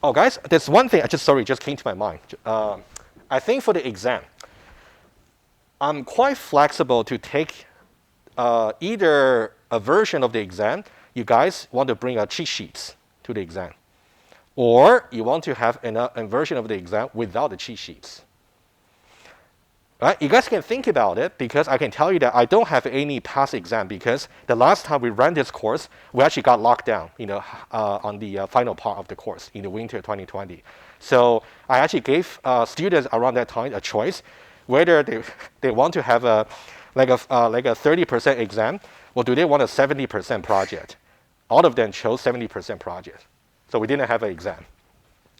Oh, guys, there's one thing just came to my mind. I think for the exam, I'm quite flexible to take either a version of the exam. You guys want to bring cheat sheets to the exam, or you want to have a version of the exam without the cheat sheets. Right? You guys can think about it, because I can tell you that I don't have any past exam, because the last time we ran this course, we actually got locked down, on the final part of the course in the winter 2020. So I actually gave students around that time a choice whether they want to have a 30% exam, or do they want a 70% project. All of them chose 70% project. So we didn't have an exam.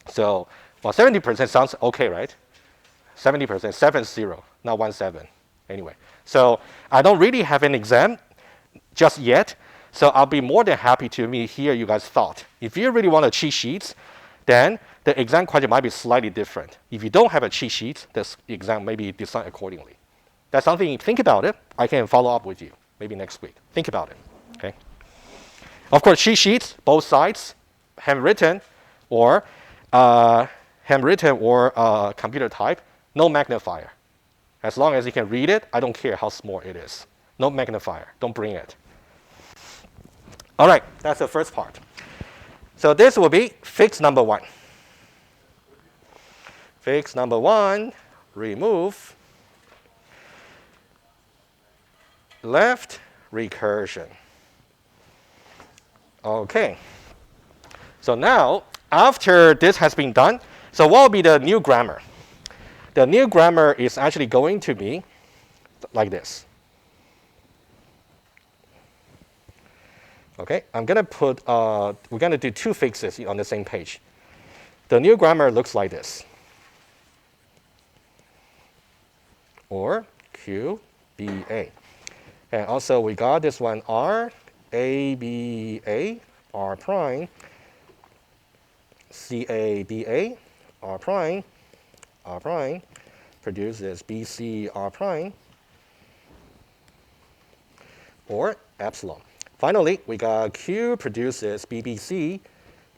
So, well, 70% sounds okay, right? 70%, 70, not 17. Anyway, so I don't really have an exam just yet. So I'll be more than happy to hear you guys' thought. If you really want a cheat sheet, then the exam question might be slightly different. If you don't have a cheat sheet, the exam may be designed accordingly. That's something you think about it. I can follow up with you maybe next week. Think about it. Okay. Of course, cheat sheets, both sides, handwritten or computer type, no magnifier. As long as you can read it, I don't care how small it is. No magnifier. Don't bring it. All right, that's the first part. So this will be fix number 1. Fix number 1, remove left recursion. Okay. So now, after this has been done, so what will be the new grammar? The new grammar is actually going to be like this. Okay, I'm going to put, we're going to do 2 fixes on the same page. The new grammar looks like this. Or QBA. And also we got this one R, ABA, R prime, CADA, R prime, produces BC R prime, or epsilon. Finally, we got Q produces BBC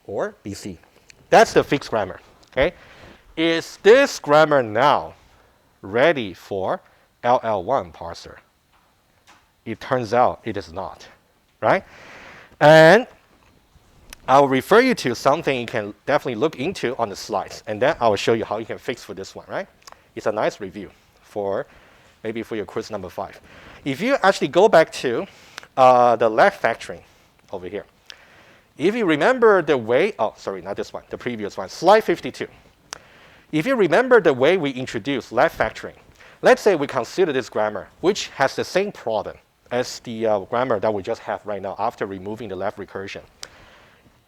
or BC. That's the fixed grammar. Okay? Is this grammar now ready for LL1 parser? It turns out it is not, right? And I'll refer you to something you can definitely look into on the slides, and then I will show you how you can fix for this one, right? It's a nice review for maybe for your quiz number 5. If you actually go back to the left factoring over here, if you remember the way, oh, sorry, not this one, the previous one, slide 52. If you remember the way we introduced left factoring, let's say we consider this grammar, which has the same problem as the grammar that we just have right now after removing the left recursion.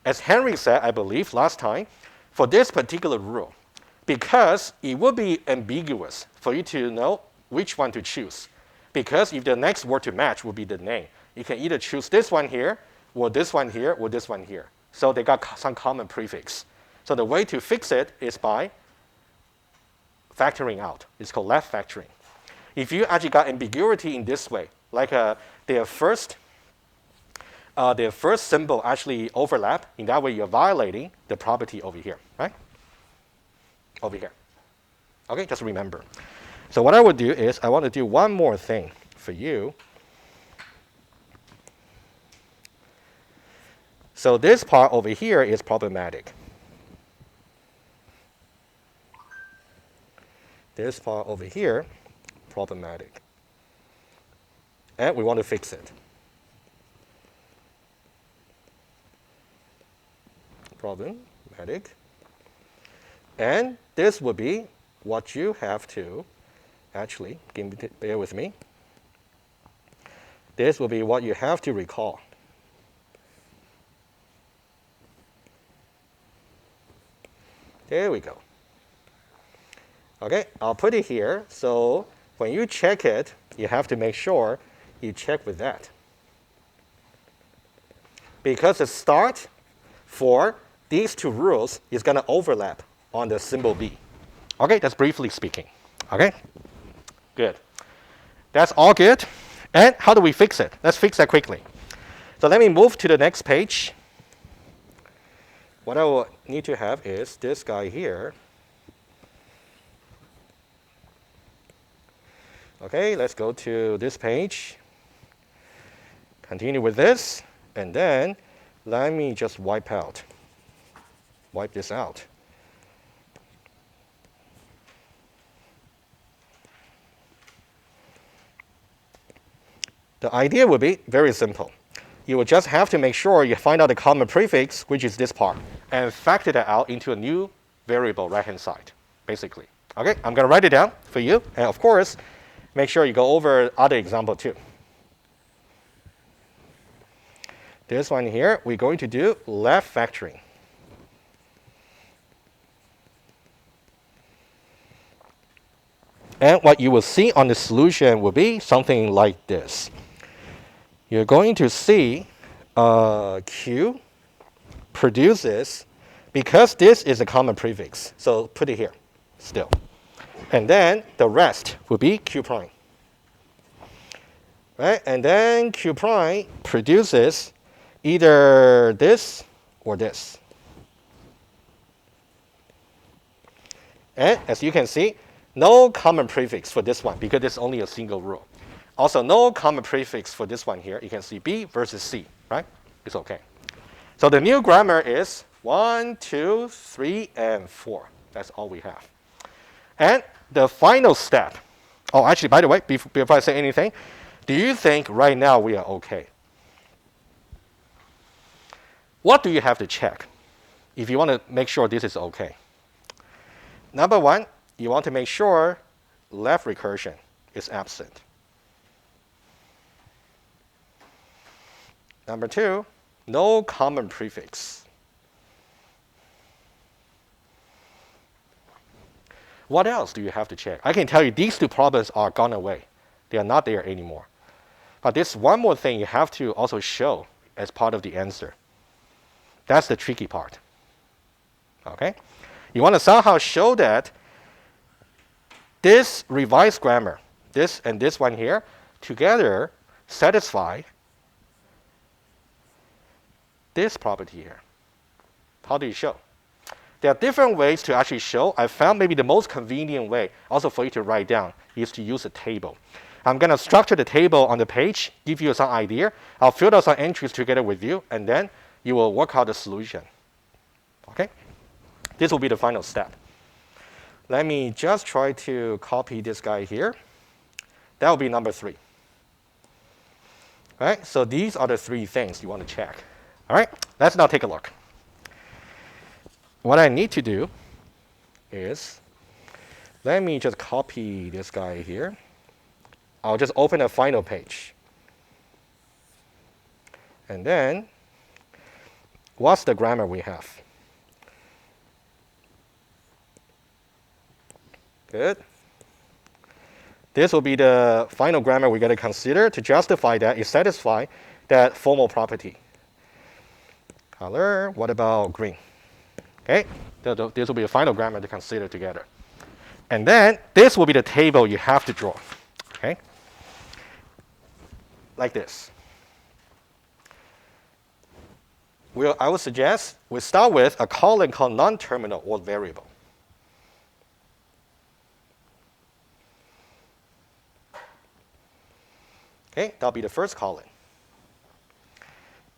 As Henry said, I believe, last time, for this particular rule, because it would be ambiguous for you to know which one to choose. Because if the next word to match would be the name, you can either choose this one here, or this one here, or this one here. So they got some common prefix. So the way to fix it is by factoring out. It's called left factoring. If you actually got ambiguity in this way, like their first symbol actually overlap, in that way you're violating the property over here, right? Over here. Okay, just remember. So what I would do is I want to do one more thing for you. So this part over here is problematic. This part over here, problematic. And we want to fix it. Problematic. And this would be what you have to, actually, bear with me. This will be what you have to recall. There we go. Okay, I'll put it here. So when you check it, you have to make sure you check with that. Because the start for these 2 rules is going to overlap on the symbol B. Okay, that's briefly speaking. Okay, good. That's all good. And how do we fix it? Let's fix that quickly. So let me move to the next page. What I will need to have is this guy here. Okay, let's go to this page. Continue with this. And then let me just wipe this out. The idea would be very simple. You will just have to make sure you find out the common prefix, which is this part, and factor that out into a new variable right-hand side, basically. Okay, I'm going to write it down for you. And of course, make sure you go over other example too. This one here, we're going to do left factoring. And what you will see on the solution will be something like this. You're going to see Q produces, because this is a common prefix, so put it here still. And then the rest will be Q prime. Right? And then Q prime produces either this or this. And as you can see, no common prefix for this one because it's only a single rule. Also, no common prefix for this one here. You can see B versus C, right? It's okay. So the new grammar is 1, 2, 3, and 4. That's all we have. And the final step. Oh, actually, by the way, before I say anything, do you think right now we are okay? What do you have to check if you want to make sure this is okay? Number one, you want to make sure left recursion is absent. Number two, no common prefix. What else do you have to check? I can tell you these two problems are gone away. They are not there anymore. But there's one more thing you have to also show as part of the answer. That's the tricky part. Okay? You want to somehow show that this revised grammar, this and this one here, together satisfy this property here. How do you show? There are different ways to actually show. I found maybe the most convenient way also for you to write down is to use a table. I'm going to structure the table on the page, give you some idea. I'll fill out some entries together with you, and then you will work out the solution. Okay? This will be the final step. Let me just try to copy this guy here. That will be number 3. All right? So these are the 3 things you want to check. All right? Let's now take a look. What I need to do is, let me just copy this guy here. I'll just open a final page. And then, what's the grammar we have? Good. This will be the final grammar we're going to consider to justify that it satisfies that formal property. Color, what about green? Okay, this will be the final grammar to consider together. And then this will be the table you have to draw. Okay, like this. I would suggest we start with a column called non-terminal or variable. Okay, that'll be the first column.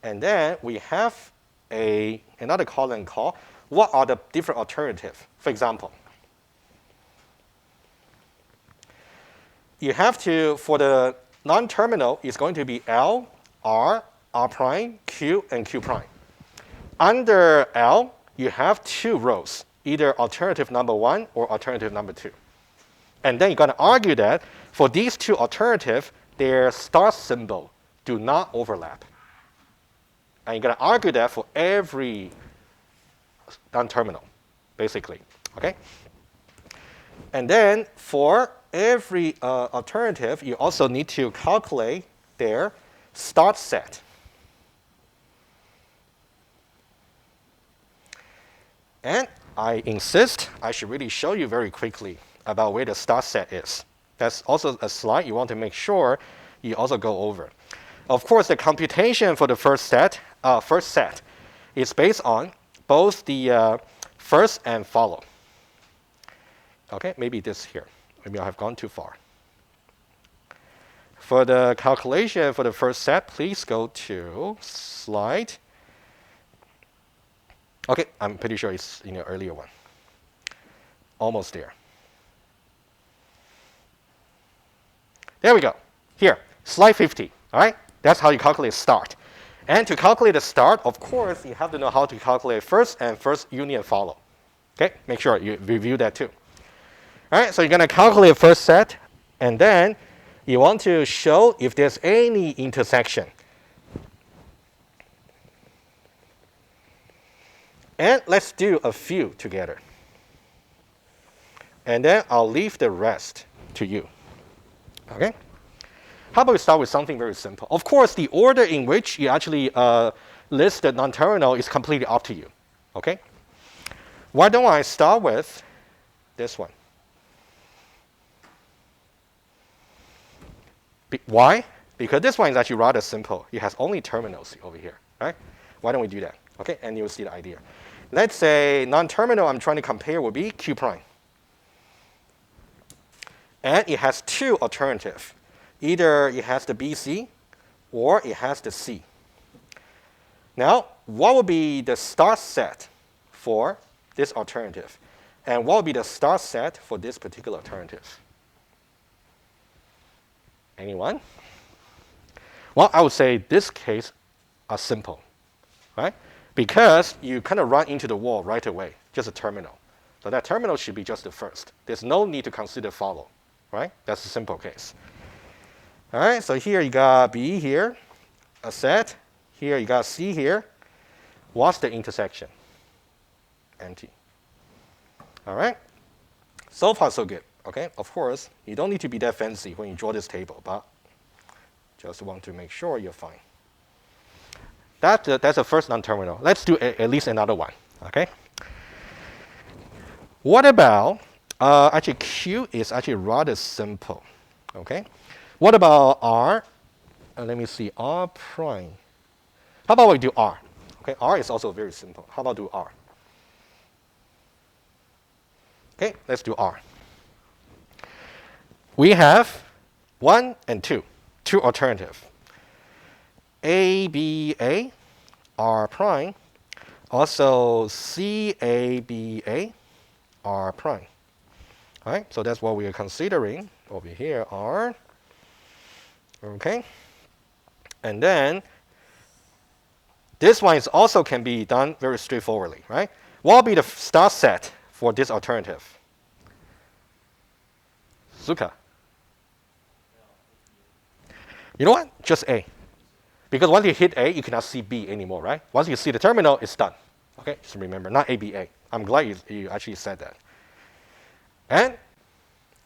And then we have another column called what are the different alternatives. For example, you have to, for the non-terminal, it's going to be L, R, R prime, Q, and Q prime. Under L, you have 2 rows, either alternative number 1 or alternative number 2. And then you're going to argue that for these 2 alternatives, their star symbol do not overlap. And you're going to argue that for every non-terminal, basically. Okay? And then for every alternative, you also need to calculate their start set. And I insist I should really show you very quickly about where the start set is. That's also a slide you want to make sure you also go over. Of course, the computation for the first set is based on both the first and follow. Okay, maybe this here. Maybe I have gone too far. For the calculation for the first set, please go to slide. Okay, I'm pretty sure it's in the earlier one. Almost there. There we go. Here, slide 50. All right, that's how you calculate start. And to calculate the start, of course, you have to know how to calculate first and first union follow. Okay, make sure you review that too. All right, so you're going to calculate first set, and then you want to show if there's any intersection. And let's do a few together. And then I'll leave the rest to you. Okay? How about we start with something very simple? Of course, the order in which you actually list the non-terminal is completely up to you. Okay? Why don't I start with this one? Why? Because this one is actually rather simple. It has only terminals over here. Right? Why don't we do that? Okay, and you'll see the idea. Let's say non-terminal I'm trying to compare will be Q prime. And it has 2 alternatives. Either it has the BC or it has the C. Now, what would be the start set for this alternative? And what will be the star set for this particular alternative? Anyone? Well, I would say this case are simple, right? Because you kind of run into the wall right away, just a terminal. So that terminal should be just the first. There's no need to consider follow, right? That's a simple case. All right, so here you got B here, a set. Here you got C here. What's the intersection? Empty. All right? So far, so good. Okay, of course, you don't need to be that fancy when you draw this table, but just want to make sure you're fine. That's the first non-terminal. Let's do at least another one. Okay? What about, actually Q is actually rather simple. Okay? What about R? Let me see, R prime. How about we do R? Okay, R is also very simple. How about do R? Okay, let's do R. We have 1 and 2 alternatives. A, B, A, R prime, also C, A, B, A, R prime. All right, so that's what we are considering over here, R. Okay, and then this one is also can be done very straightforwardly, right? What will be the star set for this alternative? Suka. You know what? Just A. Because once you hit A, you cannot see B anymore, right? Once you see the terminal, it's done. Okay, just remember, not ABA. I'm glad you actually said that. And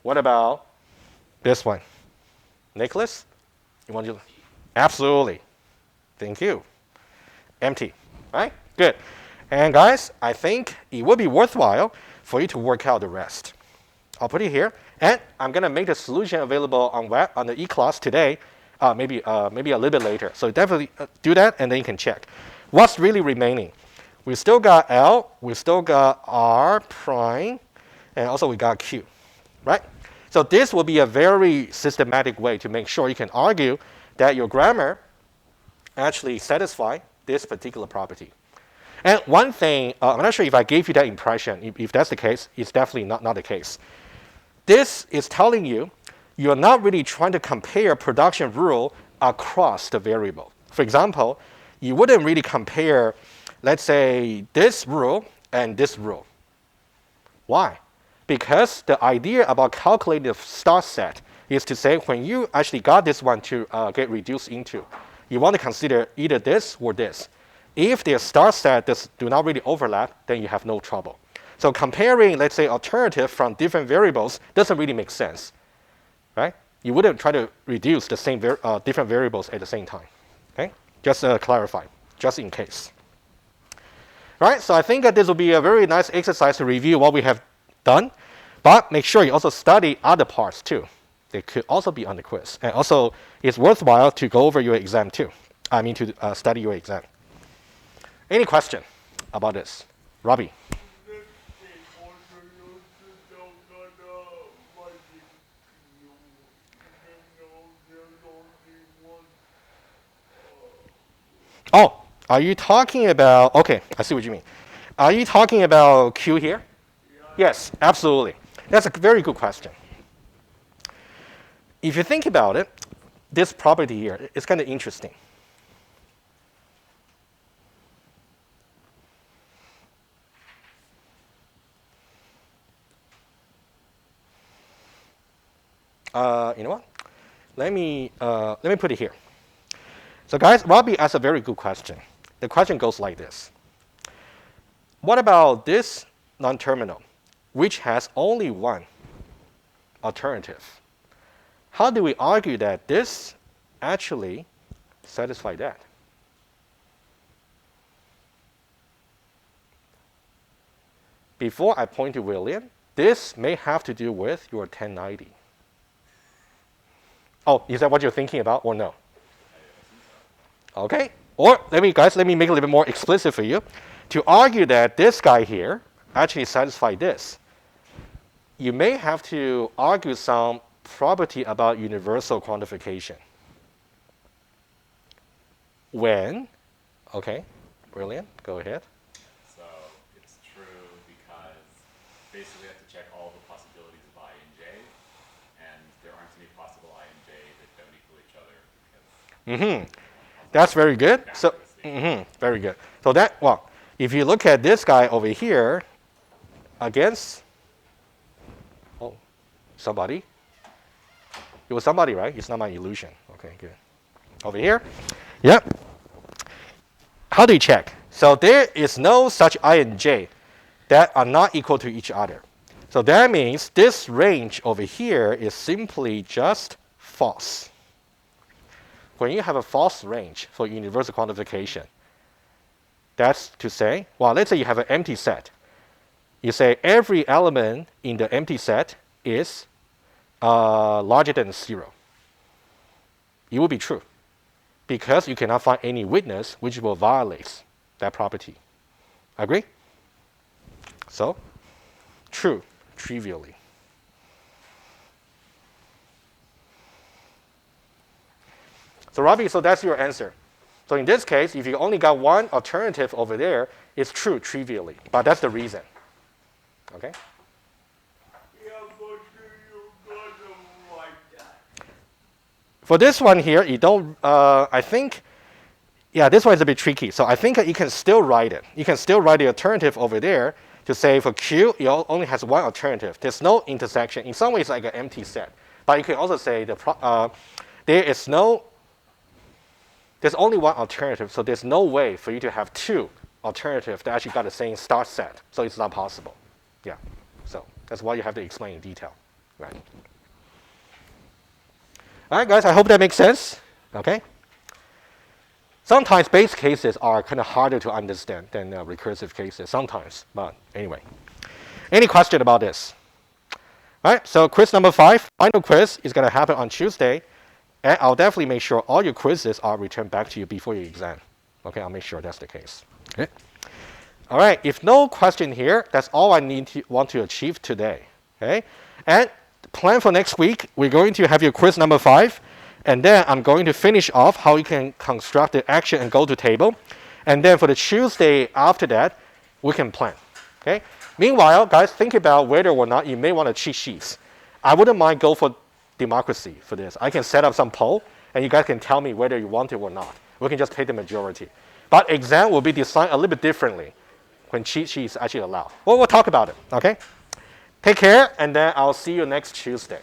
what about this one? Nicholas? You want to? Absolutely. Thank you. Empty, right? Good. And guys, I think it would be worthwhile for you to work out the rest. I'll put it here, and I'm going to make the solution available on web on the e-class today, maybe a little bit later. So definitely do that, and then you can check. What's really remaining? We still got L, we still got R prime, and also we got Q, right? So this will be a very systematic way to make sure you can argue that your grammar actually satisfy this particular property. And one thing, I'm not sure if I gave you that impression. If that's the case, it's definitely not the case. This is telling you you're not really trying to compare production rule across the variable. For example, you wouldn't really compare, let's say, this rule and this rule. Why? Because the idea about calculating the star set is to say when you actually got this one to get reduced into, you want to consider either this or this. If their star set do not really overlap, then you have no trouble. So comparing, let's say, alternative from different variables doesn't really make sense, right? You wouldn't try to reduce the same different variables at the same time. Okay? Just clarify, just in case. All right, so I think that this will be a very nice exercise to review what we have done, but make sure you also study other parts too. They could also be on the quiz. And also, it's worthwhile to go over your exam too. I mean, to study your exam. Any question about this? Robbie? Oh, are you talking about, okay, I see what you mean. Are you talking about Q here? Yeah. Yes, absolutely. That's a very good question. If you think about it, this property here is kind of interesting. You know what? Let me put it here. So guys, Robbie asked a very good question. The question goes like this. What about this non-terminal, which has only one alternative? How do we argue that this actually satisfies that? Before I point to William, this may have to do with your 1090. Oh, is that what you're thinking about or no? Okay, or let me make it a little bit more explicit for you. To argue that this guy here actually satisfies this, you may have to argue some property about universal quantification. When, okay, brilliant, go ahead. So it's basically have to check all the possibilities of I and j, and there aren't any possible I and j that don't equal each other. That's very good. So, very good. So that, well, if you look at this guy over here against, oh, somebody. It was somebody, right? It's not my illusion. Okay, good. Over here. Yep. How do you check? So there is no such I and j that are not equal to each other. So that means this range over here is simply just false. When you have a false range for universal quantification, that's to say, well, let's say you have an empty set. You say every element in the empty set is larger than 0. It will be true because you cannot find any witness which will violate that property. Agree? So, true, trivially. So Robbie, so that's your answer. So in this case, if you only got one alternative over there, it's true trivially. But that's the reason. Okay? For this one here, you don't, I think, yeah, this one is a bit tricky. So I think you can still write it. You can still write the alternative over there to say for Q, it only has one alternative. There's no intersection. In some ways, like an empty set. But you can also say there's only one alternative, so there's no way for you to have two alternatives that actually got the same start set. So it's not possible. Yeah. So that's why you have to explain in detail. Right. All right, guys, I hope that makes sense. Okay. Sometimes base cases are kind of harder to understand than recursive cases, sometimes. But anyway. Any question about this? All right, so quiz number 5, final quiz is going to happen on Tuesday. And I'll definitely make sure all your quizzes are returned back to you before your exam. Okay, I'll make sure that's the case. Okay. All right, if no question here, that's all I want to achieve today. Okay, and plan for next week, we're going to have your quiz number 5, and then I'm going to finish off how you can construct the action and go to table. And then for the Tuesday after that, we can plan. Okay. Meanwhile, guys, think about whether or not you may want to cheat sheets. I wouldn't mind go for democracy for this. I can set up some poll, and you guys can tell me whether you want it or not. We can just take the majority. But exam will be designed a little bit differently when cheat sheets actually allowed. Well, we'll talk about it, okay? Take care, and then I'll see you next Tuesday.